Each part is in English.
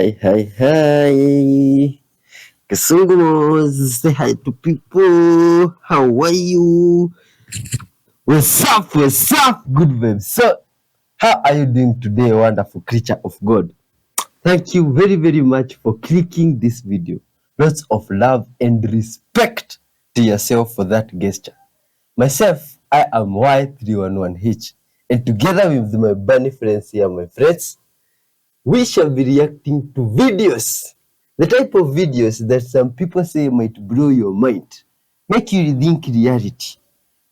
Hi. Kasungos, say hi to people. How are you? What's up? Good vibes. So, how are you doing today, wonderful creature of God? Thank you very much for clicking this video. Lots of love and respect to yourself for that gesture. Myself, I am Y311H, and together with my bunny friends here, my friends, we shall be reacting to videos. The type of videos that some people say might blow your mind, make you rethink reality,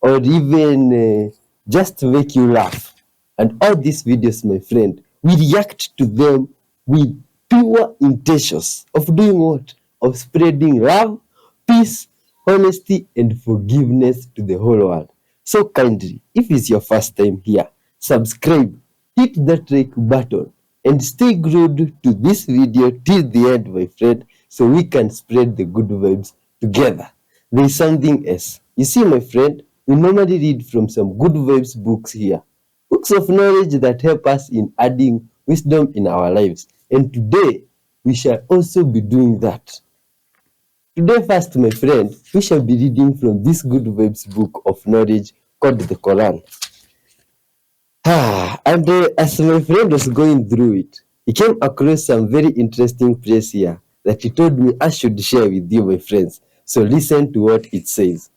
or even just make you laugh. And all these videos, my friend, we react to them with pure intentions of doing what? Of spreading love, peace, honesty, and forgiveness to the whole world. So kindly, if it's your first time here, subscribe, hit that like button, and stay glued to this video till the end, my friend, so we can spread the good vibes together. There is something else. You see, my friend, we normally read from some good vibes books here. Books of knowledge that help us in adding wisdom in our lives. And today, we shall also be doing that. Today, first, my friend, we shall be reading from this good vibes book of knowledge called the Quran. And as my friend was going through it, he came across some very interesting place here that he told me I should share with you, my friends. So listen to what it says.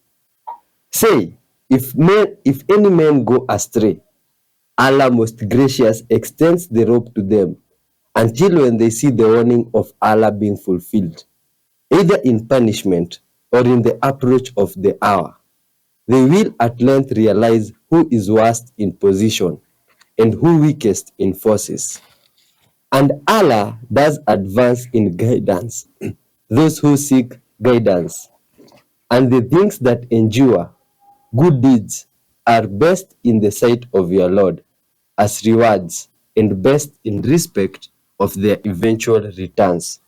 Say, if any men go astray, Allah most gracious extends the rope to them until when they see the warning of Allah being fulfilled, either in punishment or in the approach of the hour. They will at length realize who is worst in position and who weakest in forces. And Allah does advance in guidance those who seek guidance, and the things that endure, good deeds, are best in the sight of your Lord as rewards and best in respect of their eventual returns.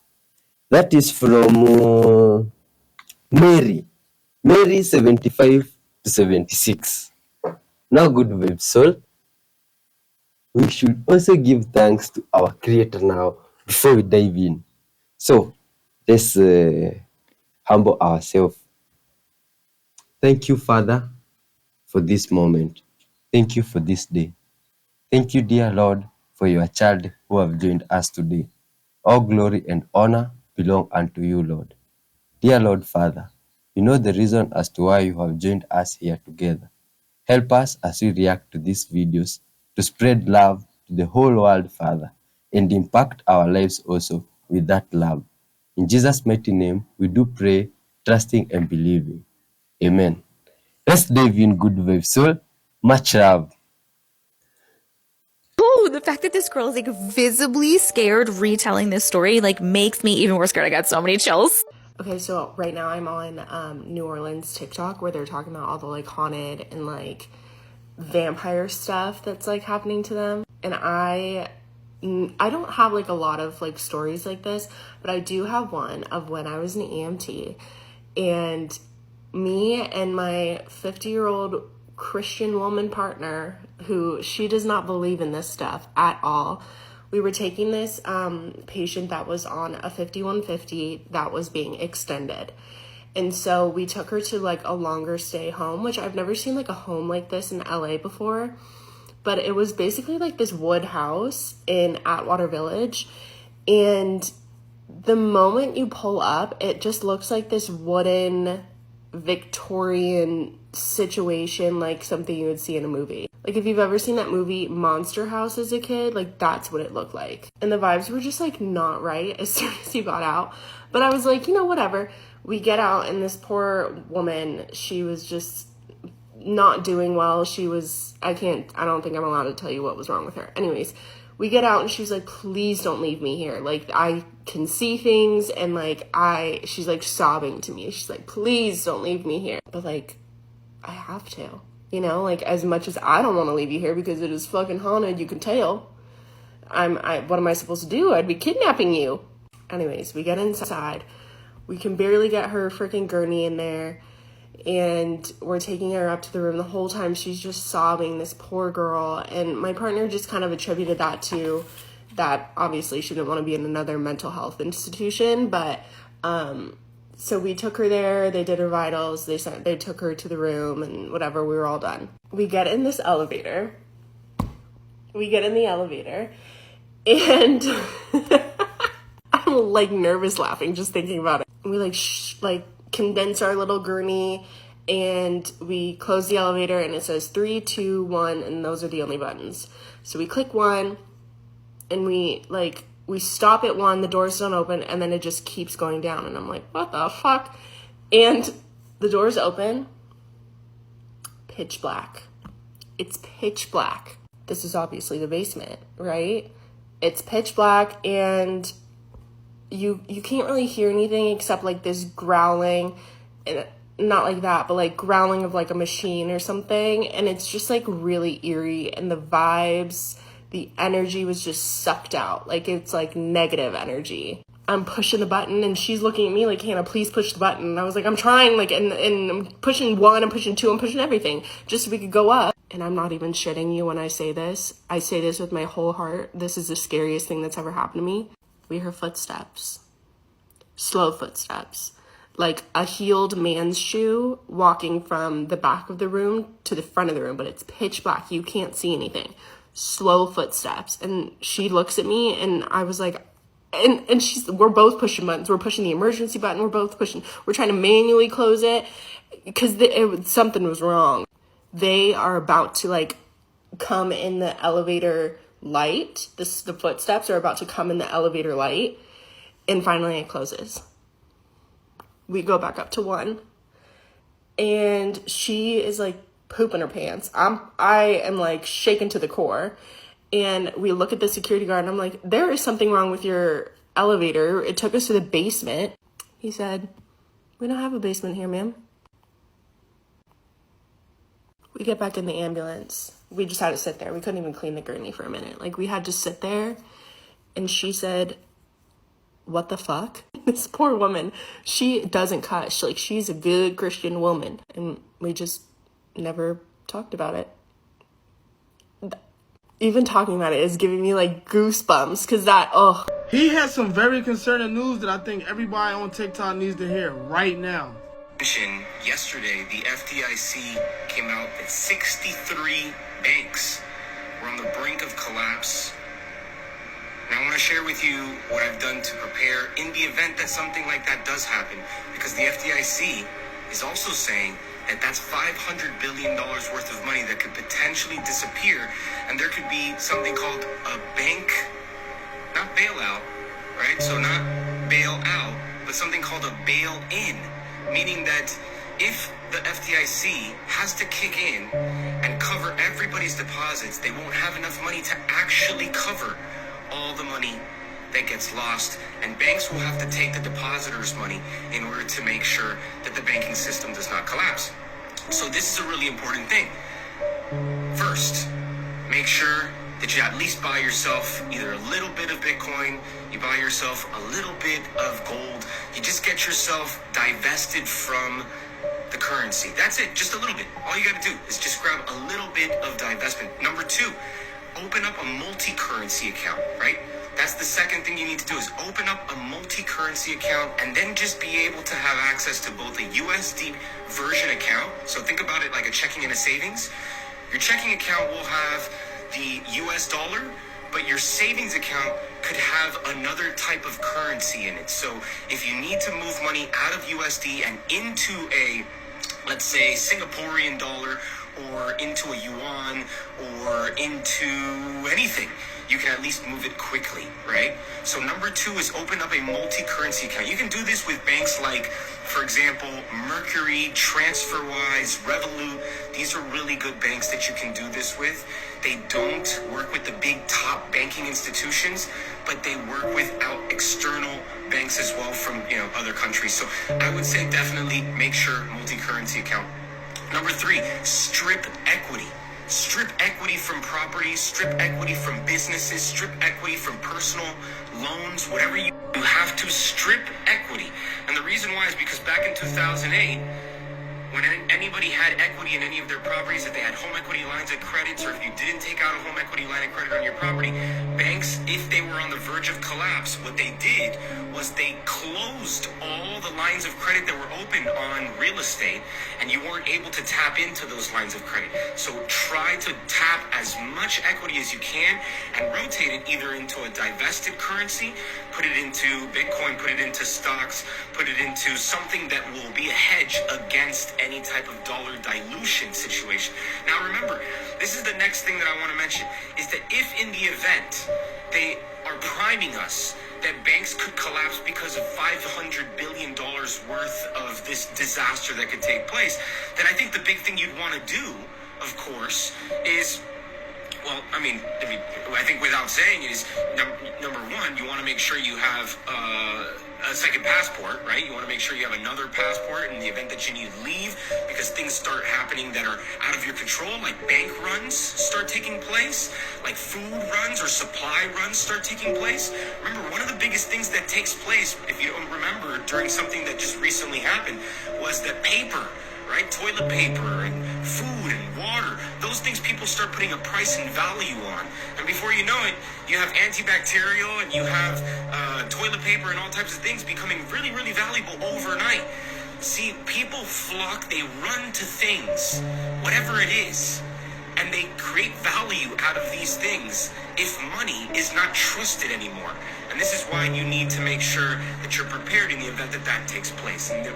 That is from Mary 75 to 76. Now, good vibes, soul. We should also give thanks to our Creator now before we dive in. So, let's humble ourselves. Thank you, Father, for this moment. Thank you for this day. Thank you, dear Lord, for your child who have joined us today. All glory and honor belong unto you, Lord. Dear Lord Father, you know the reason as to why you have joined us here together. Help us as we react to these videos to spread love to the whole world, Father, and impact our lives also with that love. In Jesus' mighty name, we do pray, trusting and believing. Amen. Let's dive in, good vibes, soul. Much love. Oh, the fact that this girl is like visibly scared retelling this story like makes me even more scared. I got so many chills. Okay, so right now I'm on New Orleans TikTok where they're talking about all the like haunted and like vampire stuff that's like happening to them. And I don't have like a lot of like stories like this, but I do have one of when I was an EMT, and me and my 50-year-old Christian woman partner, who she does not believe in this stuff at all. We were taking this patient that was on a 5150 that was being extended. And so we took her to like a longer stay home, which I've never seen like a home like this in LA before. But it was basically like this wood house in Atwater Village. And the moment you pull up, it just looks like this wooden Victorian situation, like something you would see in a movie. Like if you've ever seen that movie Monster House as a kid, like that's what it looked like. And the vibes were just like not right as soon as you got out. But I was like, you know, whatever. We get out and this poor woman, she was just not doing well. She was, I don't think I'm allowed to tell you what was wrong with her. Anyways, we get out and she was like, please don't leave me here. Like I can see things, and like she's like sobbing to me. She's like, please don't leave me here. But like, I have to, you know, like as much as I don't want to leave you here because it is fucking haunted, you can tell. What am I supposed to do? I'd be kidnapping you. Anyways, we get inside. We can barely get her freaking gurney in there. And we're taking her up to the room. The whole time she's just sobbing, this poor girl. And my partner just kind of attributed that to that obviously she didn't want to be in another mental health institution, but so we took her there, they did her vitals, they took her to the room and whatever, we were all done. We get in this elevator. And I'm like nervous laughing just thinking about it. We like condense our little gurney and we close the elevator and it says 3, 2, 1, and those are the only buttons. So we click 1 and we stop at 1, the doors don't open, and then it just keeps going down. And I'm like, what the fuck? And the doors open, pitch black. It's pitch black. This is obviously the basement, right? It's pitch black, and you can't really hear anything except like this growling, and not like that, but like growling of like a machine or something. And it's just like really eerie, and the vibes, the energy was just sucked out. Like it's like negative energy. I'm pushing the button and she's looking at me like, Hannah, please push the button. And I was like, I'm trying, like, and I'm pushing 1, I'm pushing 2, I'm pushing everything just so we could go up. And I'm not even shitting you when I say this. I say this with my whole heart. This is the scariest thing that's ever happened to me. We heard footsteps. Slow footsteps. Like a heeled man's shoe walking from the back of the room to the front of the room, but it's pitch black. You can't see anything. Slow footsteps. And she looks at me and I was like, and we're both pushing buttons. We're pushing the emergency button. We're trying to manually close it because something was wrong. They are about to like come in the elevator light. The footsteps are about to come in the elevator light. And finally it closes. We go back up to 1. And she is like pooping her pants. I am like shaken to the core. And we look at the security guard and I'm like, there is something wrong with your elevator. It took us to the basement. He said, we don't have a basement here, ma'am. We get back in the ambulance. We just had to sit there. We couldn't even clean the gurney for a minute. Like we had to sit there. And she said, what the fuck? This poor woman, she doesn't cuss. She's a good Christian woman. And we just never talked about it. Even talking about it is giving me like goosebumps because He has some very concerning news that I think everybody on TikTok needs to hear right now. Yesterday, the FDIC came out that 63 banks were on the brink of collapse. Now I want to share with you what I've done to prepare in the event that something like that does happen, because the FDIC is also saying that that's $500 billion worth of money that could potentially disappear, and there could be something called a bank, not bailout, right? So not bail out, but something called a bail-in, meaning that if the FDIC has to kick in and cover everybody's deposits, they won't have enough money to actually cover all the money that gets lost, and banks will have to take the depositors' money in order to make sure that the banking system does not collapse. So this is a really important thing. First, make sure that you at least buy yourself either a little bit of Bitcoin, you buy yourself a little bit of gold, you just get yourself divested from the currency. That's it, just a little bit. All you gotta do is just grab a little bit of divestment. Number 2, open up a multi-currency account, right? That's the second thing you need to do, is open up a multi-currency account and then just be able to have access to both a USD version account. So think about it like a checking and a savings. Your checking account will have the US dollar, but your savings account could have another type of currency in it. So if you need to move money out of USD and into a, let's say, Singaporean dollar, or into a yuan, or into anything, you can at least move it quickly, right? So number 2 is open up a multi-currency account. You can do this with banks like, for example, Mercury, TransferWise, Revolut. These are really good banks that you can do this with. They don't work with the big top banking institutions, but they work with external banks as well from other countries. So I would say definitely make sure multi-currency account. Number 3, strip equity. Strip equity from properties, strip equity from businesses, strip equity from personal loans, whatever you have to strip equity. And the reason why is because back in 2008, when anybody had equity in any of their properties, if they had home equity lines of credits, or if you didn't take out a home equity line of credit on your property, banks, if they were on the verge of collapse, what they did was they closed all the lines of credit that were open on real estate, and you weren't able to tap into those lines of credit. So try to tap as much equity as you can and rotate it either into a divested currency, put it into Bitcoin, put it into stocks, put it into something that will be a hedge against any type of dollar dilution situation. Now remember, this is the next thing that I want to mention, is that if in the event they are priming us that banks could collapse because of $500 billion worth of this disaster that could take place, then I think the big thing you'd want to do, of course, is, well, I mean, I think without saying it is, number one, you want to make sure you have a second passport, right? You want to make sure you have another passport in the event that you need to leave, because things start happening that are out of your control, like bank runs start taking place, like food runs or supply runs start taking place. Remember, one of the biggest things that takes place, if you don't remember, during something that just recently happened, was that paper, right? Toilet paper and food and water, those things people start putting a price and value on. And before you know it, you have antibacterial and you have toilet paper and all types of things becoming really, really valuable overnight. See, people flock, they run to things, whatever it is, and they create value out of these things if money is not trusted anymore. And this is why you need to make sure that you're prepared in the event that that takes place, in the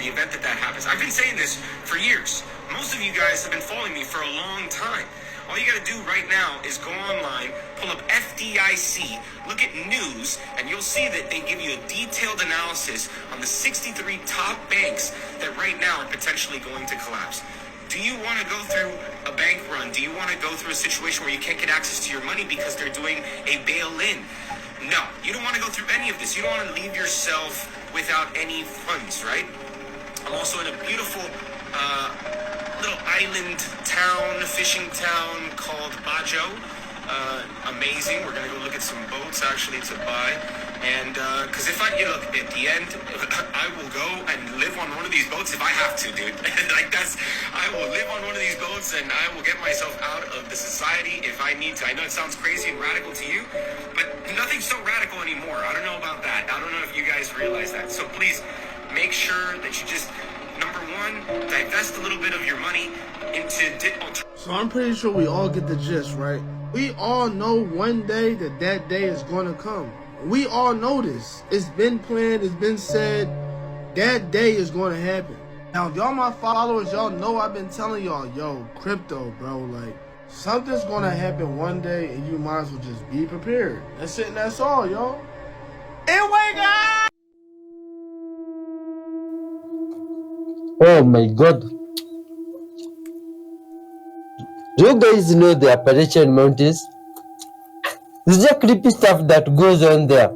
event that that happens. I've been saying this for years. Most of you guys have been following me for a long time. All you got to do right now is go online, pull up FDIC, look at news, and you'll see that they give you a detailed analysis on the 63 top banks that right now are potentially going to collapse. Do you want to go through a bank run? Do you want to go through a situation where you can't get access to your money because they're doing a bail-in? No, you don't want to go through any of this. You don't want to leave yourself without any funds, right? I'm also in a beautiful little island town, fishing town called Bajo. Amazing. We're going to go look at some boats actually to buy. And because if you look at the end, I will go and live on one of these boats if I have to, dude. I will live on one of these boats and I will get myself out of the society if I need to. I know it sounds crazy and radical to you, but nothing's so radical anymore. I don't know about that. I don't know if you guys realize that. So please make sure that you just, number one, divest a little bit of your money into So I'm pretty sure we all get the gist, right? We all know one day that day is going to come. We all know this. It's been planned. It's been said. That day is going to happen. Now, y'all my followers, y'all know I've been telling y'all, yo, crypto, bro, like, something's going to happen one day and you might as well just be prepared. That's it and that's all, y'all. And wake up! Oh my god. Do you guys know the Appalachian Mountains? There's just creepy stuff that goes on there.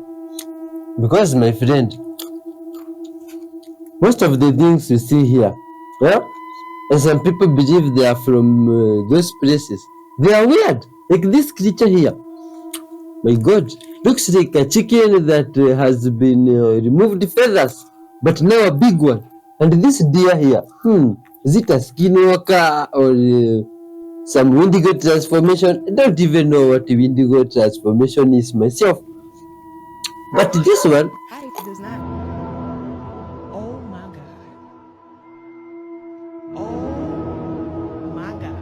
Because, my friend, most of the things you see here, yeah, and some people believe they are from those places, they are weird. Like this creature here. My god, looks like a chicken that has been removed feathers, but now a big one. And this deer here, is it a skinwalker or some Windigo transformation? I don't even know what Windigo transformation is myself. But this one, Height does not. Oh my god. Oh my god.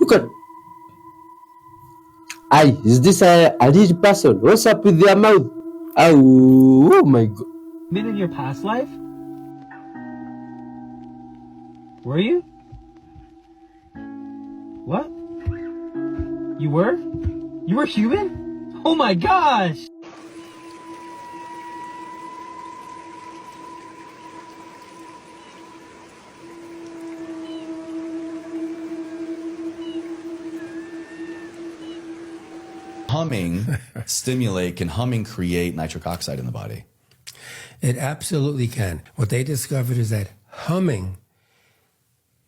look at. Aye, is this a real person? What's up with their mouth? Oh my god. Been in your past life? Were you? What? You were? You were human? Oh my gosh! Humming can humming create nitric oxide in the body? It absolutely can. What they discovered is that humming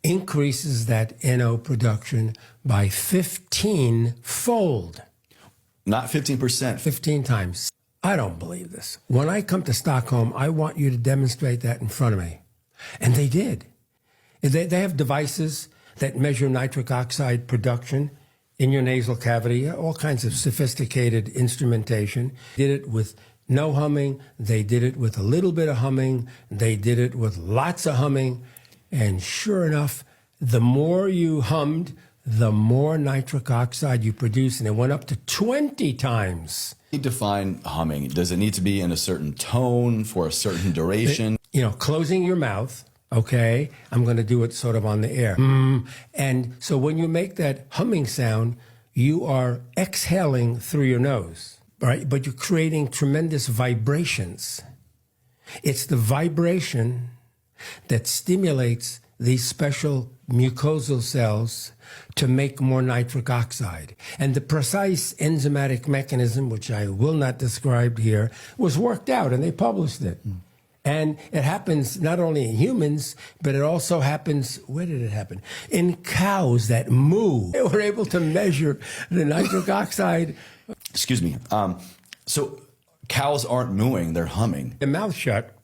increases that NO production by 15-fold. Not 15%. 15 times. I don't believe this. When I come to Stockholm, I want you to demonstrate that in front of me. And they did. They have devices that measure nitric oxide production in your nasal cavity, all kinds of sophisticated instrumentation. Did it with no humming. They did it with a little bit of humming. They did it with lots of humming. And sure enough, the more you hummed, the more nitric oxide you produce. And it went up to 20 times. Define humming. Does it need to be in a certain tone for a certain duration? You know, closing your mouth. Okay, I'm going to do it sort of on the air. And so when you make that humming sound, you are exhaling through your nose, right? But you're creating tremendous vibrations. It's the vibration that stimulates these special mucosal cells to make more nitric oxide. And the precise enzymatic mechanism, which I will not describe here, was worked out, and they published it. And it happens not only in humans, but it also happens, where did it happen? In cows that moo. They were able to measure the nitric oxide. Excuse me. So cows aren't mooing, they're humming. The mouth shut.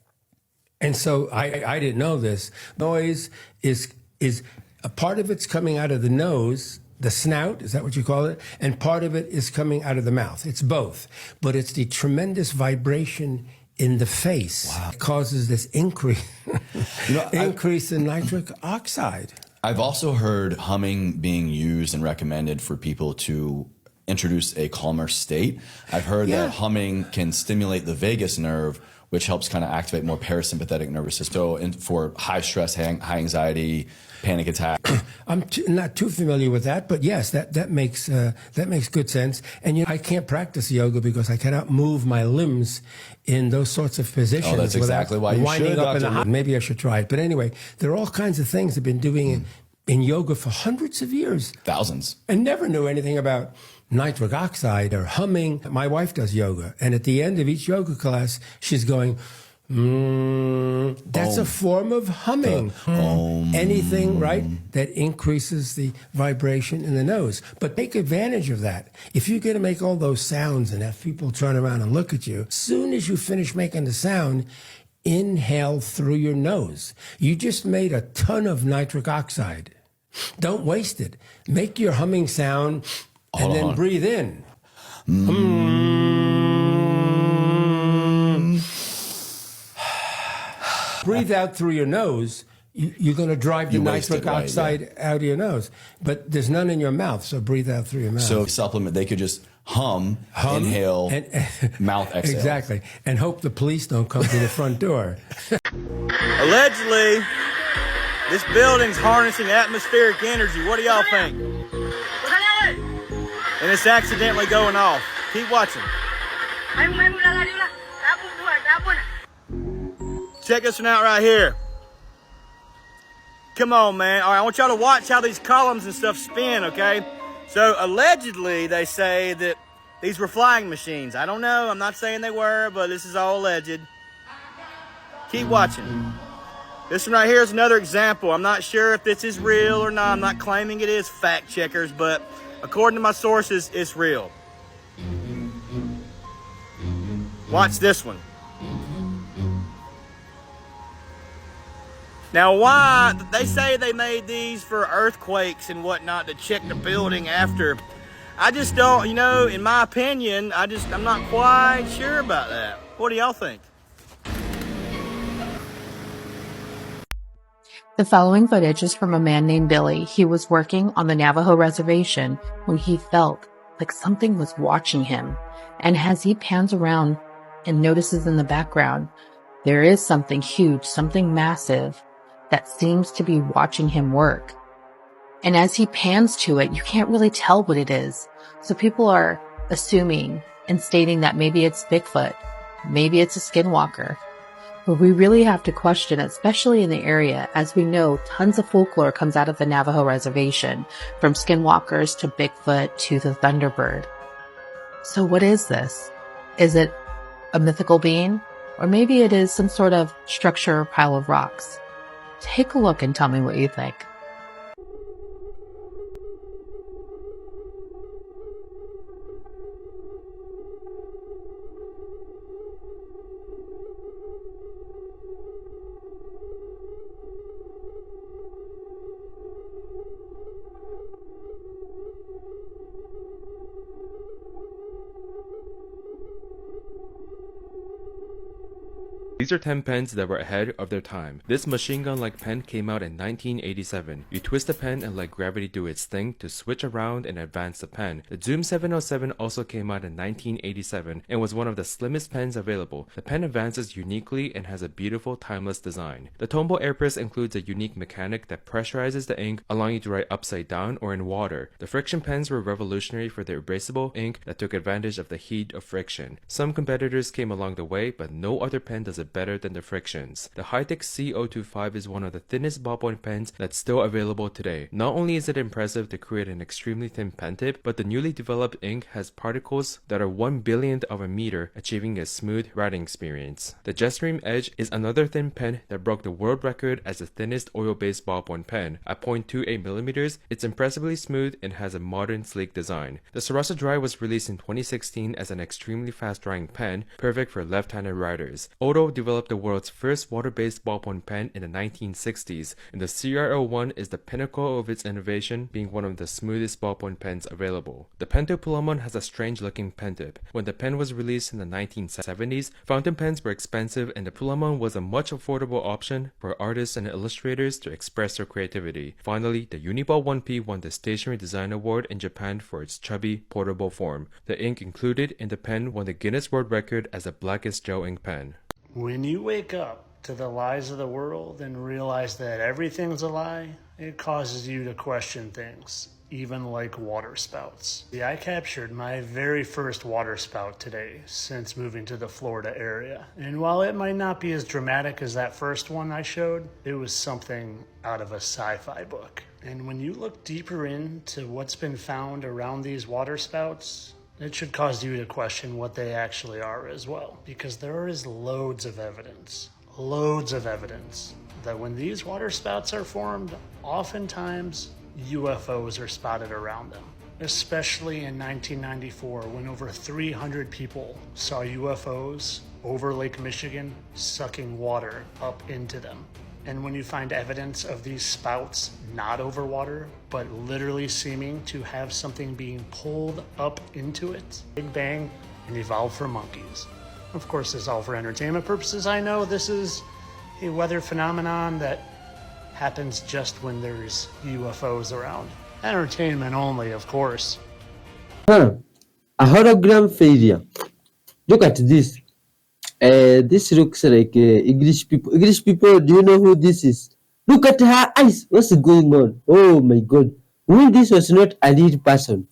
And so I didn't know this. Noise is a part of it's coming out of the nose, the snout, is that what you call it? And part of it is coming out of the mouth. It's both. But it's the tremendous vibration in the face. Wow. Causes this increase in nitric oxide. I've also heard humming being used and recommended for people to introduce a calmer state. I've heard that humming can stimulate the vagus nerve, which helps kind of activate more parasympathetic nervous system. So for high stress, high anxiety, panic attack. I'm not too familiar with that, but yes, that makes good sense. And I can't practice yoga because I cannot move my limbs in those sorts of positions. Oh, that's exactly why you winding should, up Dr. Maybe I should try it. But anyway, there are all kinds of things I've been doing in yoga for hundreds of years. Thousands. And never knew anything about nitric oxide or humming. My wife does yoga, and at the end of each yoga class, she's going, that's a form of humming. Anything, right, that increases the vibration in the nose. But take advantage of that. If you're going to make all those sounds and have people turn around and look at you, as soon as you finish making the sound, inhale through your nose. You just made a ton of nitric oxide. Don't waste it. Make your humming sound and then breathe in. Breathe out through your nose. You're going to drive the nitric oxide out of your nose. But there's none in your mouth, so breathe out through your mouth. So supplement, they could just hum inhale, mouth exhale. Exactly. And hope the police don't come to the front door. Allegedly, this building's harnessing atmospheric energy. What do y'all think? And it's accidentally going off. Keep watching. Check this one out right here. Come on, man. All right, I want y'all to watch how these columns and stuff spin, okay? So, allegedly, they say that these were flying machines. I don't know. I'm not saying they were, but this is all alleged. Keep watching. This one right here is another example. I'm not sure if this is real or not. I'm not claiming it is, fact checkers, but according to my sources, it's real. Watch this one. Now, why? They say they made these for earthquakes and whatnot to check the building after. I just don't, in my opinion, I'm not quite sure about that. What do y'all think? The following footage is from a man named Billy. He was working on the Navajo reservation when he felt like something was watching him. And as he pans around and notices in the background, there is something huge, something massive that seems to be watching him work. And as he pans to it, you can't really tell what it is. So people are assuming and stating that maybe it's Bigfoot, maybe it's a skinwalker. But we really have to question it, especially in the area, as we know tons of folklore comes out of the Navajo reservation, from skinwalkers to Bigfoot to the Thunderbird. So what is this? Is it a mythical being? Or maybe it is some sort of structure or pile of rocks. Take a look and tell me what you think. These are 10 pens that were ahead of their time. This machine gun-like pen came out in 1987. You twist the pen and let gravity do its thing to switch around and advance the pen. The Zoom 707 also came out in 1987 and was one of the slimmest pens available. The pen advances uniquely and has a beautiful timeless design. The Tombow Airpress includes a unique mechanic that pressurizes the ink, allowing you to write upside down or in water. The friction pens were revolutionary for their erasable ink that took advantage of the heat of friction. Some competitors came along the way, but no other pen does it better than the frictions. The Hitech C025 is one of the thinnest ballpoint pens that's still available today. Not only is it impressive to create an extremely thin pen tip, but the newly developed ink has particles that are 1/billionth of a meter, achieving a smooth writing experience. The Jetstream Edge is another thin pen that broke the world record as the thinnest oil-based ballpoint pen. At 0.28 millimeters, it's impressively smooth and has a modern, sleek design. The Sarasa Dry was released in 2016 as an extremely fast-drying pen, perfect for left-handed writers. Odo developed the world's first water-based ballpoint pen in the 1960s, and the CR01 is the pinnacle of its innovation, being one of the smoothest ballpoint pens available. The Pento Pulamon has a strange-looking pen tip. When the pen was released in the 1970s, fountain pens were expensive, and the Pulamon was a much affordable option for artists and illustrators to express their creativity. Finally, the Uniball 1P won the Stationery Design Award in Japan for its chubby, portable form. The ink included in the pen won the Guinness World Record as the blackest gel ink pen. When you wake up to the lies of the world and realize that everything's a lie, it causes you to question things, even like water spouts. See, I captured my very first water spout today since moving to the Florida area. And while it might not be as dramatic as that first one I showed, it was something out of a sci-fi book. And when you look deeper into what's been found around these water spouts, it should cause you to question what they actually are as well, because there is loads of evidence that when these water spouts are formed, oftentimes UFOs are spotted around them. Especially in 1994, when over 300 people saw UFOs over Lake Michigan sucking water up into them. And when you find evidence of these spouts not over water, but literally seeming to have something being pulled up into it, Big Bang and evolved from monkeys. Of course, this is all for entertainment purposes. I know this is a weather phenomenon that happens just when there's UFOs around. Entertainment only, of course. A hologram failure. Look at this. This looks like English people. English people, do you know who this is? Look at her eyes. What's going on? Oh my God. When this was not a real person.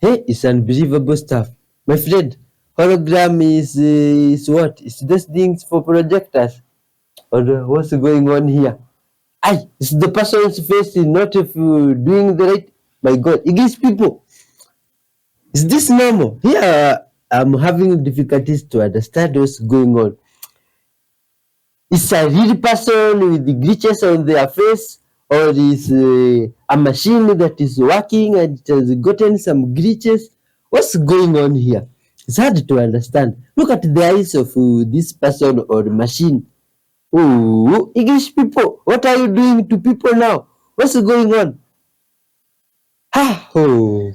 Hey, it's unbelievable stuff. My friend, hologram is what? It's those things for projectors. Or what's going on here? It's the person's face, not if doing the right. My God, English people. Is this normal? Here, I'm having difficulties to understand what's going on. Is a real person with the glitches on their face, or is a machine that is working and it has gotten some glitches? What's going on here? It's hard to understand. Look at the eyes of this person or machine. Oh, English people, what are you doing to people now? What's going on? Oh.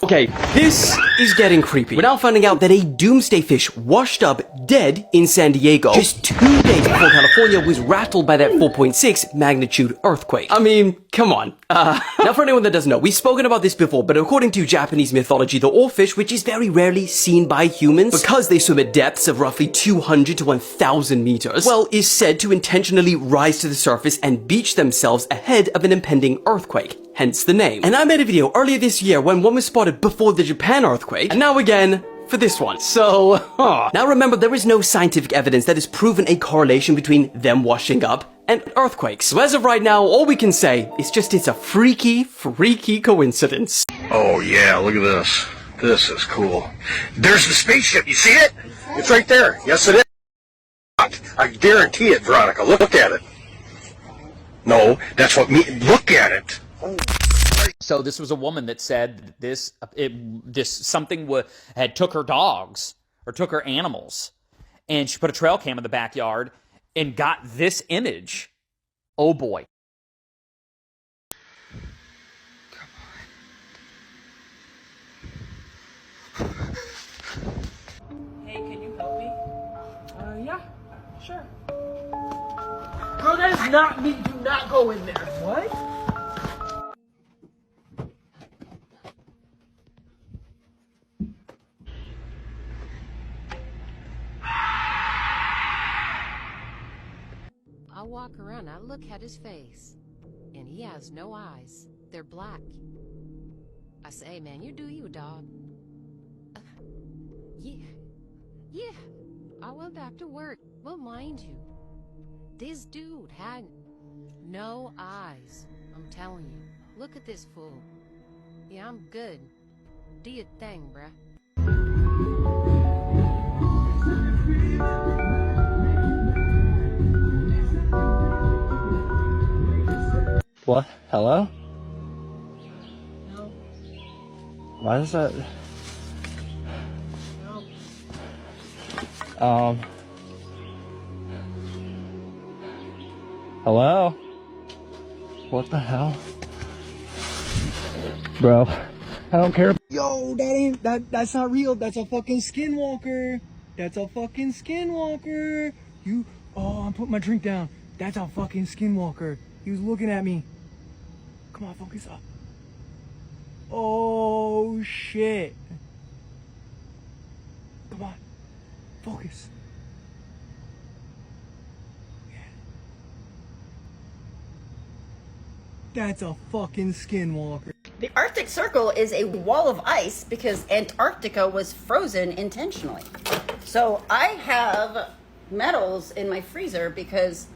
Okay, this is getting creepy. We're now finding out that a doomsday fish washed up dead in San Diego just 2 days before California was rattled by that 4.6 magnitude earthquake. I mean, come on. Now for anyone that doesn't know, we've spoken about this before, but according to Japanese mythology, the oarfish, which is very rarely seen by humans because they swim at depths of roughly 200 to 1,000 meters, well, is said to intentionally rise to the surface and beach themselves ahead of an impending earthquake. Hence the name. And I made a video earlier this year when one was spotted before the Japan earthquake, and now again for this one. So, Now remember, there is no scientific evidence that has proven a correlation between them washing up and earthquakes. So as of right now, all we can say is just it's a freaky, freaky coincidence. Oh yeah, look at this. This is cool. There's the spaceship. You see it? It's right there. Yes, it is. I guarantee it, Veronica. Look at it. No, that's what me. Look at it. So this was a woman that said this something had took her dogs or took her animals, and she put a trail cam in the backyard and got this image. Oh boy. Hey, can you help me? Yeah, sure. Bro, that is not me. Do not go in there. What? I walk around, I look at his face, and he has no eyes. They're black. I say, hey man, you do you, dog. Yeah, I went back to work. But mind you, this dude had no eyes. I'm telling you. Look at this fool. Yeah, I'm good. Do your thing, bruh. What? Hello? No. Why is that? No. Hello? What the hell? Bro, I don't care. Yo, that's not real. That's a fucking skinwalker. That's a fucking skinwalker. I'm putting my drink down. That's a fucking skinwalker. He was looking at me. Come on, focus up. Oh, shit. Come on, focus. That's a fucking skinwalker. The Arctic Circle is a wall of ice because Antarctica was frozen intentionally. So I have metals in my freezer because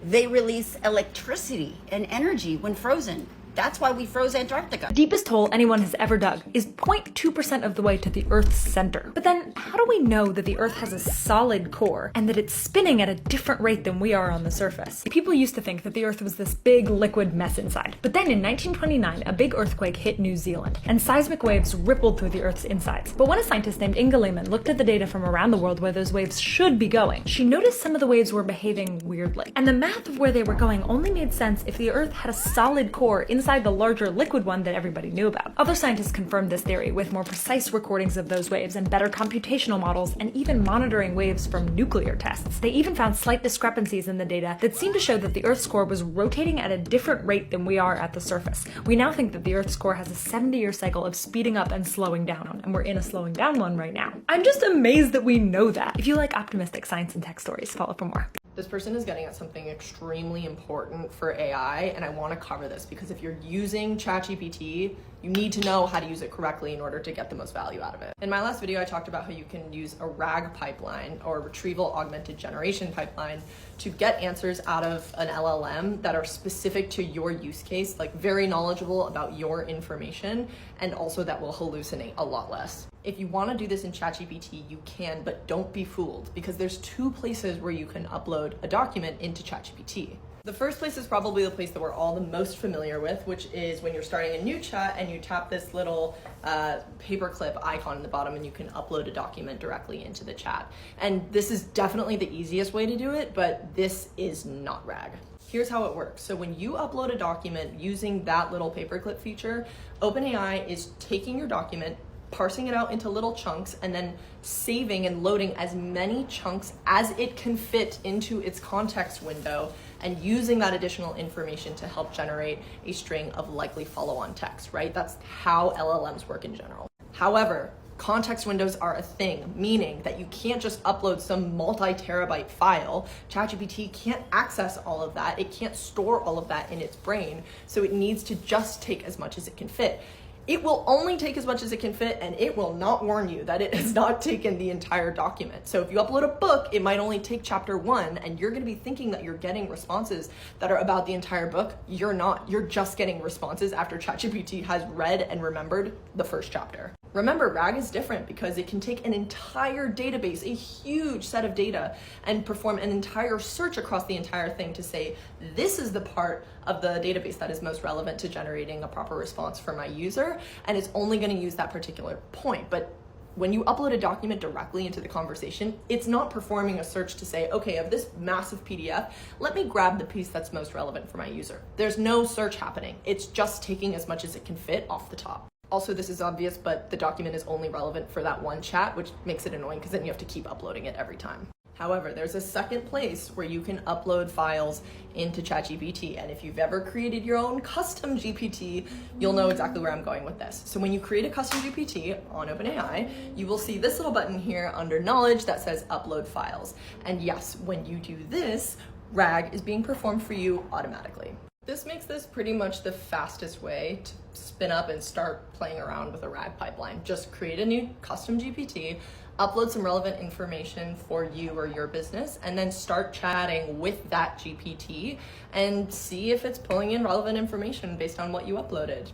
they release electricity and energy when frozen. That's why we froze Antarctica. Deepest hole anyone has ever dug is 0.2% of the way to the Earth's center. But then how do we know that the Earth has a solid core and that it's spinning at a different rate than we are on the surface? People used to think that the Earth was this big liquid mess inside. But then in 1929, a big earthquake hit New Zealand and seismic waves rippled through the Earth's insides. But when a scientist named Inga Lehman looked at the data from around the world where those waves should be going, she noticed some of the waves were behaving weirdly. And the math of where they were going only made sense if the Earth had a solid core inside the larger liquid one that everybody knew about. Other scientists confirmed this theory with more precise recordings of those waves and better computational models and even monitoring waves from nuclear tests. They even found slight discrepancies in the data that seemed to show that the Earth's core was rotating at a different rate than we are at the surface. We now think that the Earth's core has a 70-year cycle of speeding up and slowing down, and we're in a slowing down one right now. I'm just amazed that we know that. If you like optimistic science and tech stories, follow for more. This person is getting at something extremely important for AI, and I want to cover this because if you're using ChatGPT, you need to know how to use it correctly in order to get the most value out of it. In my last video, I talked about how you can use a RAG pipeline or retrieval augmented generation pipeline to get answers out of an LLM that are specific to your use case, like very knowledgeable about your information, and also that will hallucinate a lot less. If you want to do this in ChatGPT, you can, but don't be fooled because there's two places where you can upload a document into ChatGPT. The first place is probably the place that we're all the most familiar with, which is when you're starting a new chat and you tap this little paperclip icon in the bottom and you can upload a document directly into the chat. And this is definitely the easiest way to do it, but this is not RAG. Here's how it works. So when you upload a document using that little paperclip feature, OpenAI is taking your document, parsing it out into little chunks, and then saving and loading as many chunks as it can fit into its context window and using that additional information to help generate a string of likely follow-on text, right? That's how LLMs work in general. However, context windows are a thing, meaning that you can't just upload some multi-terabyte file. ChatGPT can't access all of that. It can't store all of that in its brain, so it needs to just take as much as it can fit. It will only take as much as it can fit, and it will not warn you that it has not taken the entire document. So if you upload a book, it might only take chapter 1, and you're gonna be thinking that you're getting responses that are about the entire book. You're not. You're just getting responses after ChatGPT has read and remembered the first chapter. Remember, RAG is different because it can take an entire database, a huge set of data, and perform an entire search across the entire thing to say, this is the part of the database that is most relevant to generating a proper response for my user, and it's only going to use that particular point. But when you upload a document directly into the conversation, it's not performing a search to say, okay, of this massive PDF, let me grab the piece that's most relevant for my user. There's no search happening. It's just taking as much as it can fit off the top. Also, this is obvious, but the document is only relevant for that one chat, which makes it annoying because then you have to keep uploading it every time. However, there's a second place where you can upload files into ChatGPT. And if you've ever created your own custom GPT, you'll know exactly where I'm going with this. So when you create a custom GPT on OpenAI, you will see this little button here under knowledge that says upload files. And yes, when you do this, RAG is being performed for you automatically. This makes this pretty much the fastest way to spin up and start playing around with a RAG pipeline. Just create a new custom GPT, upload some relevant information for you or your business, and then start chatting with that GPT and see if it's pulling in relevant information based on what you uploaded.